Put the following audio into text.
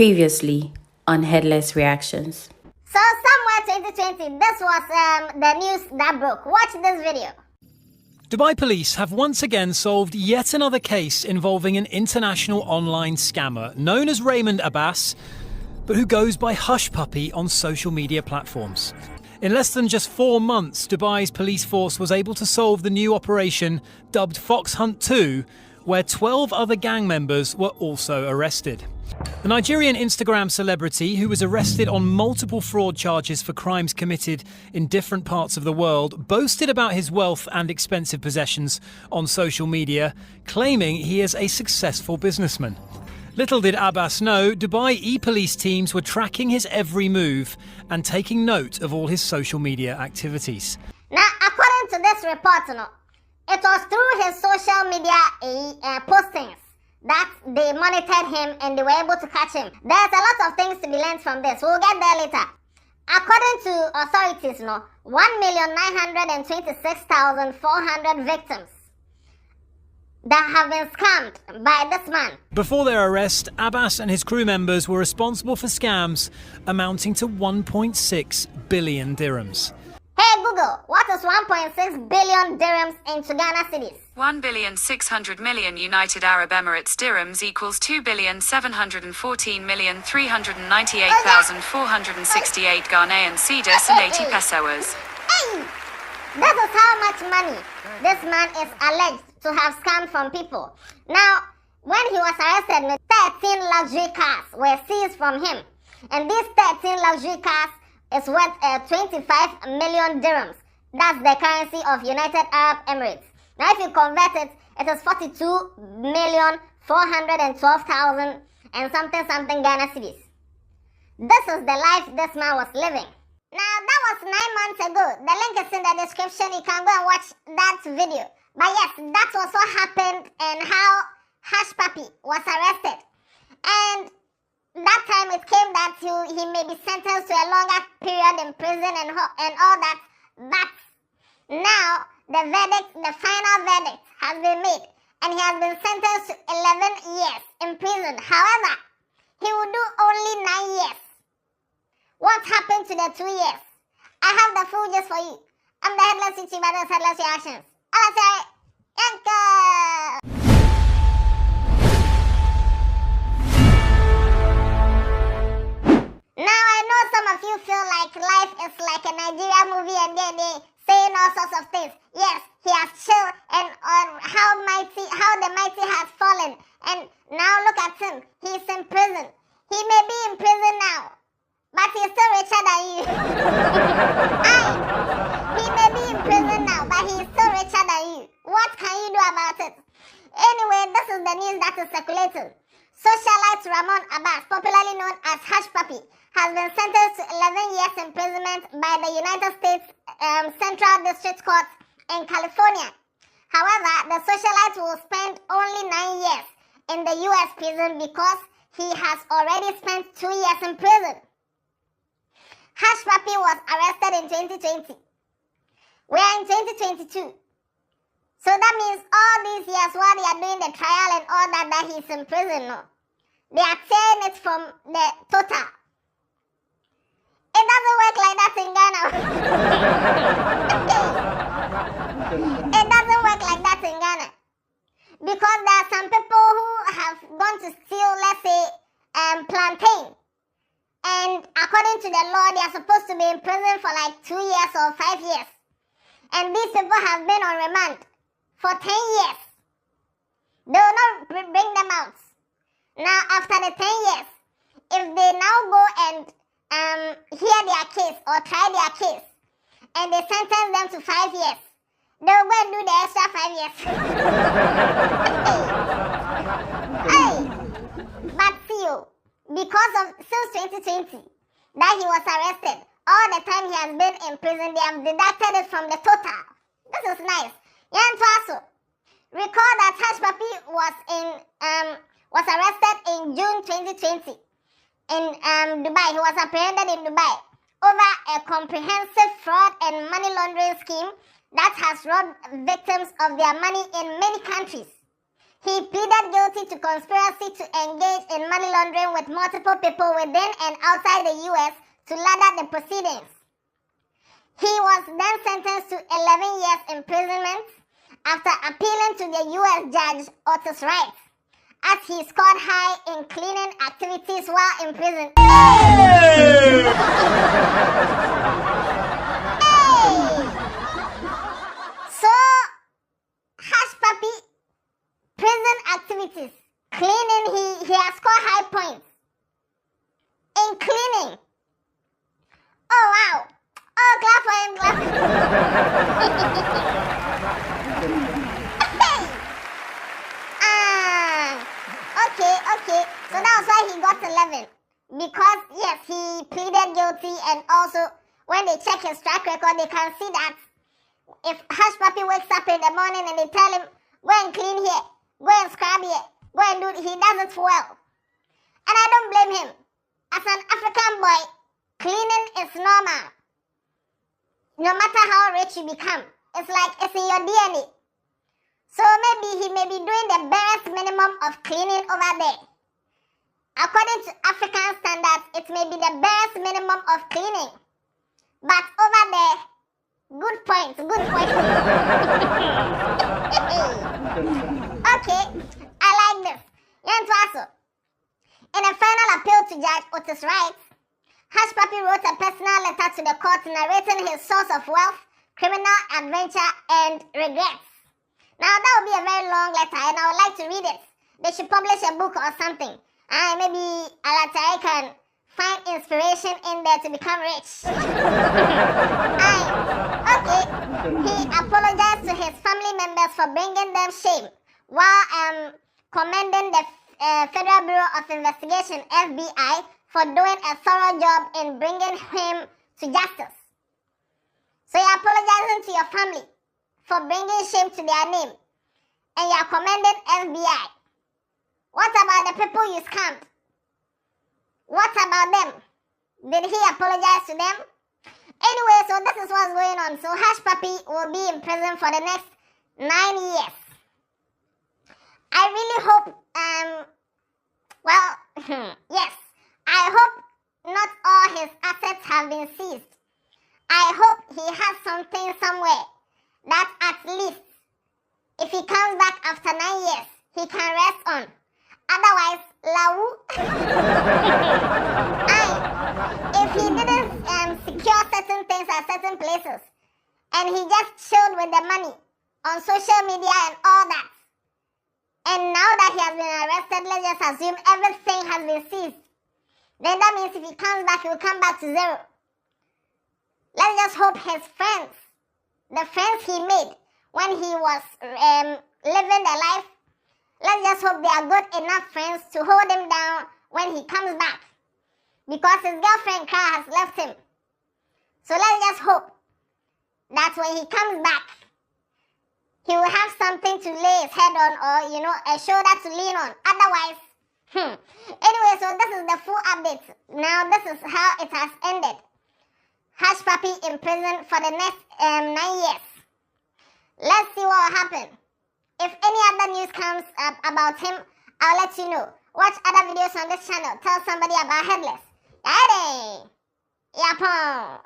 Previously on Headless Reactions. So somewhere 2020, this was the news that broke. Watch this video. Dubai police have once again solved yet another case involving an international online scammer known as Raymond Abbas, but who goes by Hushpuppi on social media platforms. In less than just 4 months, Dubai's police force was able to solve the new operation dubbed Fox Hunt 2, where 12 other gang members were also arrested. The Nigerian Instagram celebrity, who was arrested on multiple fraud charges for crimes committed in different parts of the world, boasted about his wealth and expensive possessions on social media, claiming he is a successful businessman. Little did Abbas know, Dubai e-police teams were tracking his every move and taking note of all his social media activities. Now, according to this report, it was through his social media postings that they monitored him and they were able to catch him. There's a lot of things to be learned from this. We'll get there later. According to authorities, 1,926,400 victims that have been scammed by this man. Before their arrest, Abbas and his crew members were responsible for scams amounting to 1.6 billion dirhams. Hey Google, what is 1.6 billion dirhams into Ghana cedis? 1,600,000,000 United Arab Emirates dirhams equals 2,714,398,468 Ghanaian cedis and 80 pesos. Hey! That is how much money this man is alleged to have scammed from people. Now, when he was arrested, 13 luxury cars were seized from him. And these 13 luxury cars is worth 25 million dirhams. That's the currency of United Arab Emirates. Now, if you convert it, it is 42,412,000 and something Ghana cedis. This is the life this man was living. Now, that was 9 months ago. The link is in the description. You can go and watch that video. But yes, that was what happened and how Hushpuppi was arrested. And that time it came that he may be sentenced to a longer period in prison and all that. But now the final verdict has been made and he has been sentenced to 11 years in prison. However, he will do only 9 years. What happened to the 2 years? I have the full gist for you. I'm the Headless YouTuber, that's Headless Reactions. I'll say, Yanka! Now I know some of you feel like life is like a Nigeria movie and they saying all sorts of things. Yes, he has chilled and on how the mighty has fallen. And now look at him. He's in prison. He may be in prison now, but he's still richer than you. He may be in prison now, but he's still richer than you. What can you do about it? Anyway, this is the news that is circulating. Socialite Ramon Abbas, popularly known as Hushpuppi, has been sentenced to 11 years imprisonment by the United States Central District Court in California. However, the socialite will spend only 9 years in the U.S. prison because he has already spent 2 years in prison. Hushpuppi was arrested in 2020. We are in 2022. So that means all these years while they are doing the trial and all that he's in prison, they are tearing it from the total. It doesn't work like that in Ghana. It doesn't work like that in Ghana. Because there are some people who have gone to steal, let's say, plantain. And according to the law, they are supposed to be in prison for like 2 years or 5 years. And these people have been on remand for 10 years. They will not bring them out. Now, after the 10 years, if they now go and hear their case or try their case, and they sentence them to 5 years, they will go and do the extra 5 years. Hey! But see you, because of since 2020 that he was arrested, all the time he has been in prison, they have deducted it from the total. This is nice. Recall that Hushpuppi was arrested in June 2020 in Dubai. He was apprehended in Dubai over a comprehensive fraud and money laundering scheme that has robbed victims of their money in many countries. He pleaded guilty to conspiracy to engage in money laundering with multiple people within and outside the U.S. to ladder the proceedings. He was then sentenced to 11 years imprisonment after appealing to the U.S. judge Otis Wright, as he scored high in cleaning activities while in prison. Hey! So, Hushpuppi, prison activities, cleaning, he has scored high points in cleaning. Oh wow! Oh, clap for him, clap. Okay. So that was why he got 11. Because, yes, he pleaded guilty, and also, when they check his track record, they can see that if Hushpuppi wakes up in the morning and they tell him, go and clean here, go and scrub here, go and do it, he does it well. And I don't blame him. As an African boy, cleaning is normal. No matter how rich you become, it's like it's in your DNA. So maybe he may be doing the barest minimum of cleaning over there. According to African standards, it may be the barest minimum of cleaning. But over there, good point. Okay, I like this. Yantwaso. In a final appeal to Judge Otis Wright, Hushpuppi wrote a personal letter to the court narrating his source of wealth, criminal adventure, and regrets. Now that would be a very long letter, and I would like to read it. They should publish a book or something. Maybe Alatai can find inspiration in there to become rich. Okay. He apologized to his family members for bringing them shame, while commending the Federal Bureau of Investigation, FBI, for doing a thorough job in bringing him to justice. So you're apologizing to your family for bringing shame to their name, and you're commending FBI. What about the people you scammed? What about them? Did he apologize to them? Anyway, so this is what's going on. So Hushpuppi will be in prison for the next 9 years. I really hope, yes, I hope not all his assets have been seized. I hope he has something somewhere that at least, if he comes back after 9 years, he can rest on. Otherwise, Lawu. If he didn't secure certain things at certain places, and he just chilled with the money on social media and all that, and now that he has been arrested, let's just assume everything has been seized, then that means if he comes back, he will come back to zero. Let's just hope his friends, the friends he made when he was living the life, let's just hope they are good enough friends to hold him down when he comes back. Because his girlfriend Kara has left him. So let's just hope that when he comes back, he will have something to lay his head on, or, a shoulder to lean on. Otherwise, Anyway, so this is the full update. Now, this is how it has ended. Hushpuppi in prison for the next 9 years. Let's see what will happen. If any other news comes up about him, I'll let you know. Watch other videos on this channel. Tell somebody about Headless. Yay! Yapon!